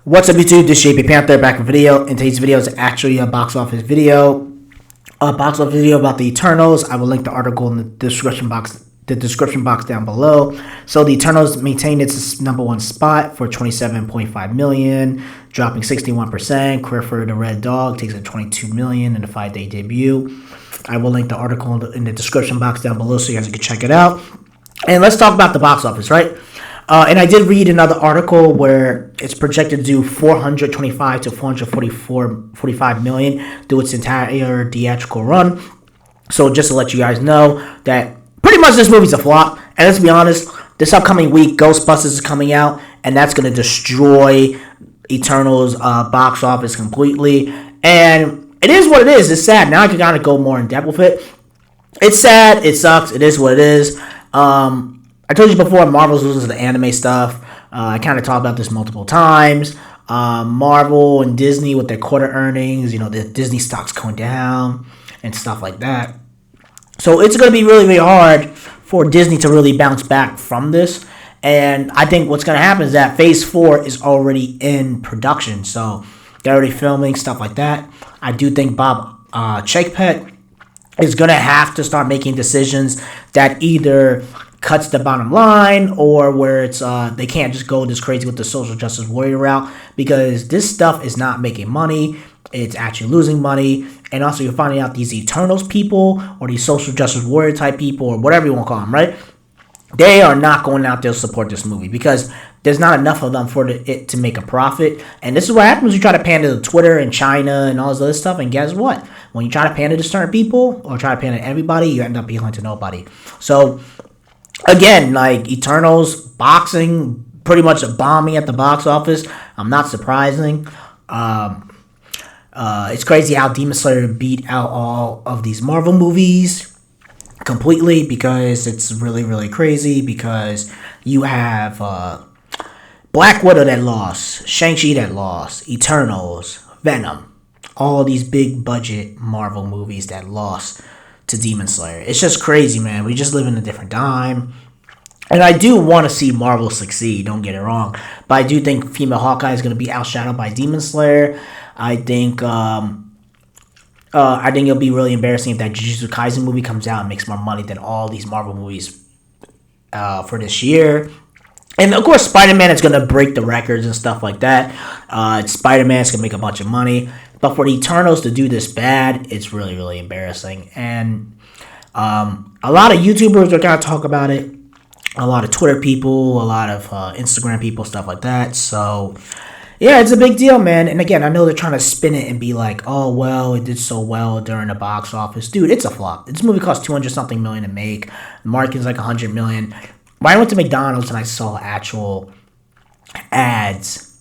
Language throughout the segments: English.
What's up, YouTube? This is JP Panther back with a video. And today's video is actually a box office video. A box office video about the Eternals. I will link the article in the description box down below. So the Eternals maintained its number one spot for $27.5 million, dropping 61%. Career for the Red Dog takes it $22 million in the 5-day debut. I will link the article in the description box down below so you guys can check it out. And let's talk about the box office, right? And I did read another article where it's projected to do 425 to 445 million through its entire theatrical run. So just to let you guys know that pretty much this movie's a flop. And let's be honest, this upcoming week, Ghostbusters is coming out, and that's going to destroy Eternals' box office completely. And it is what it is. It's sad. Now I can kind of go more in depth with it. It's sad. It sucks. It is what it is. I told you before, Marvel's losing to the anime stuff. I kind of talked about this multiple times. Marvel and Disney with their quarter earnings, the Disney stock's going down and stuff like that. So it's going to be really, really hard for Disney to really bounce back from this. And I think what's going to happen is that Phase 4 is already in production. So they're already filming, stuff like that. I do think Bob Chapek is going to have to start making decisions that either cuts the bottom line or where it's they can't just go this crazy with the social justice warrior route, because this stuff is not making money. It's actually losing money. And also you're finding out these Eternals people or these social justice warrior type people or whatever you want to call them, right? They are not going out there to support this movie because there's not enough of them for it to make a profit. And this is what happens when you try to pander to Twitter and China and all this other stuff. And guess what? When you try to pander to certain people or try to pander to everybody, you end up appealing to nobody. So again, like Eternals, boxing, pretty much bombing at the box office. I'm not surprising. It's crazy how Demon Slayer beat out all of these Marvel movies completely, because it's really, really crazy, because you have Black Widow that lost, Shang-Chi that lost, Eternals, Venom, all these big budget Marvel movies that lost to Demon Slayer. It's just crazy, man. We just live in a different time. And I do want to see Marvel succeed, don't get it wrong. But I do think female Hawkeye is going to be outshadowed by Demon Slayer. I think it'll be really embarrassing if that Jujutsu Kaisen movie comes out and makes more money than all these Marvel movies for this year. And of course, Spider-Man is going to break the records and stuff like that. Spider-Man is going to make a bunch of money. But for the Eternals to do this bad, it's really, really embarrassing. And a lot of YouTubers are going to talk about it. A lot of Twitter people, a lot of Instagram people, stuff like that. So, yeah, it's a big deal, man. And again, I know they're trying to spin it and be like, oh, well, it did so well during the box office. Dude, it's a flop. This movie cost $200-something million to make. The marketing's like $100 million. When I went to McDonald's and I saw actual ads,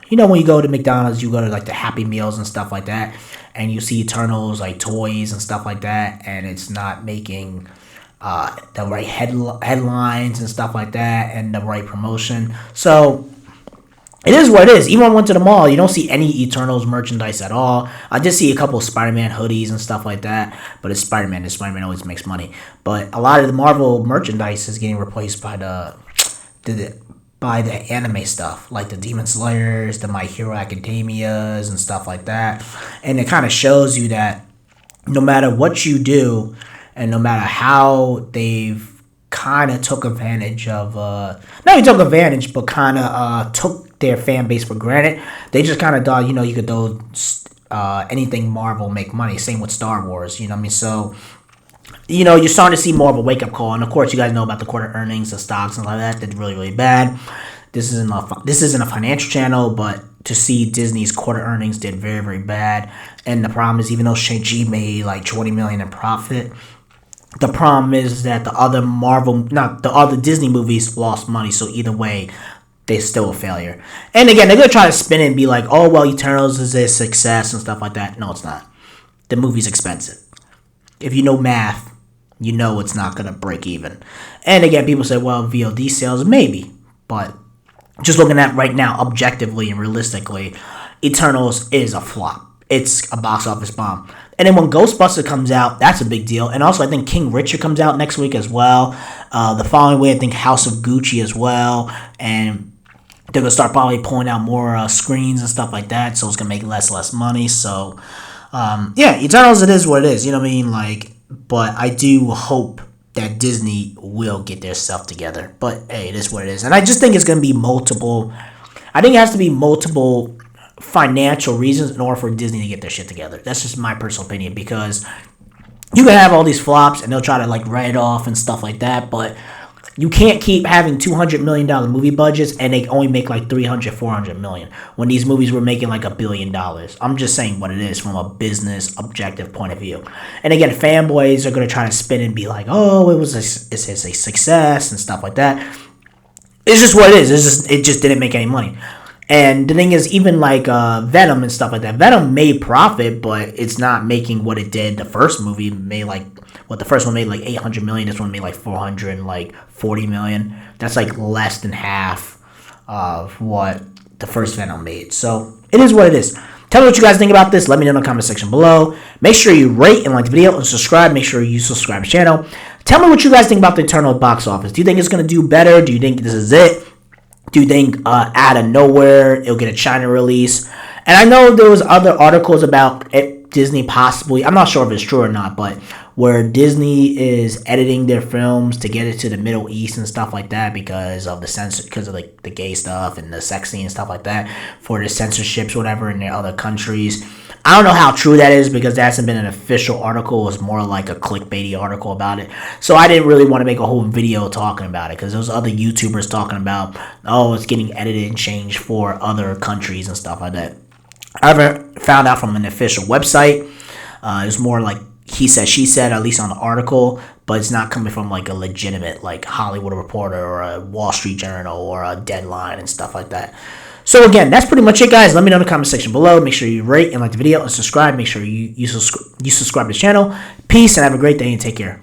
when you go to McDonald's, you go to like the Happy Meals and stuff like that, and you see Eternals, like toys and stuff like that, and it's not making the right headlines and stuff like that, and the right promotion. So it is what it is. Even when I went to the mall, you don't see any Eternals merchandise at all. I did see a couple of Spider-Man hoodies and stuff like that, but it's Spider-Man, and Spider-Man always makes money. But a lot of the Marvel merchandise is getting replaced by the anime stuff, like the Demon Slayers, the My Hero Academias, and stuff like that. And it kind of shows you that no matter what you do, and no matter how they've kind of took advantage of, not even took advantage, but kind of took their fan base for granted. They just kind of thought, you could do anything Marvel make money. Same with Star Wars, you know what I mean? So, you're starting to see more of a wake-up call. And, of course, you guys know about the quarter earnings, the stocks, and all that. Did really, really bad. This isn't a financial channel, but to see Disney's quarter earnings did very, very bad. And the problem is, even though Shang-Chi made like $20 million in profit, the problem is that the other Disney movies lost money. So either way, they're still a failure. And again, they're going to try to spin it and be like, oh, well, Eternals is a success and stuff like that. No, it's not. The movie's expensive. If you know math, you know it's not going to break even. And again, people say, well, VOD sales, maybe. But just looking at right now, objectively and realistically, Eternals is a flop. It's a box office bomb. And then when Ghostbusters comes out, that's a big deal. And also, I think King Richard comes out next week as well. The following week, I think House of Gucci as well. And they're gonna start probably pulling out more screens and stuff like that, so it's gonna make less money. So yeah, Eternals, it is what it is. You know what I mean? Like, but I do hope that Disney will get their stuff together. But hey, it is what it is, and I just think it's gonna be multiple. I think it has to be multiple financial reasons in order for Disney to get their shit together. That's just my personal opinion, because you can have all these flops and they'll try to like write it off and stuff like that, but you can't keep having $200 million movie budgets and they only make like 300, 400 million when these movies were making like $1 billion. I'm just saying what it is from a business objective point of view. And again, fanboys are going to try to spin and be like, oh, it's a success and stuff like that. It's just what it is. It just didn't make any money. And the thing is, even like Venom and stuff like that, Venom made profit, but it's not making what it did. The first movie made the first one made like 800 million. This one made like 440 million. That's like less than half of what the first Venom made. So it is what it is. Tell me what you guys think about this. Let me know in the comment section below. Make sure you rate and like the video and subscribe. Make sure you subscribe to the channel. Tell me what you guys think about the Eternal box office. Do you think it's going to do better? Do you think this is it? Do you think out of nowhere it'll get a China release? And I know there was other articles about Disney possibly, I'm not sure if it's true or not, but where Disney is editing their films to get it to the Middle East and stuff like that because of like the gay stuff and the sex scene and stuff like that for the censorships, whatever, in their other countries. I don't know how true that is because there hasn't been an official article. It was more like a clickbaity article about it. So I didn't really want to make a whole video talking about it because there was other YouTubers talking about, oh, it's getting edited and changed for other countries and stuff like that. I haven't found out from an official website. It's more like he said, she said, at least on the article, but it's not coming from like a legitimate like Hollywood Reporter or a Wall Street Journal or a Deadline and stuff like that. So again, that's pretty much it, guys. Let me know in the comment section below. Make sure you rate and like the video and subscribe. Make sure you subscribe to the channel. Peace and have a great day and take care.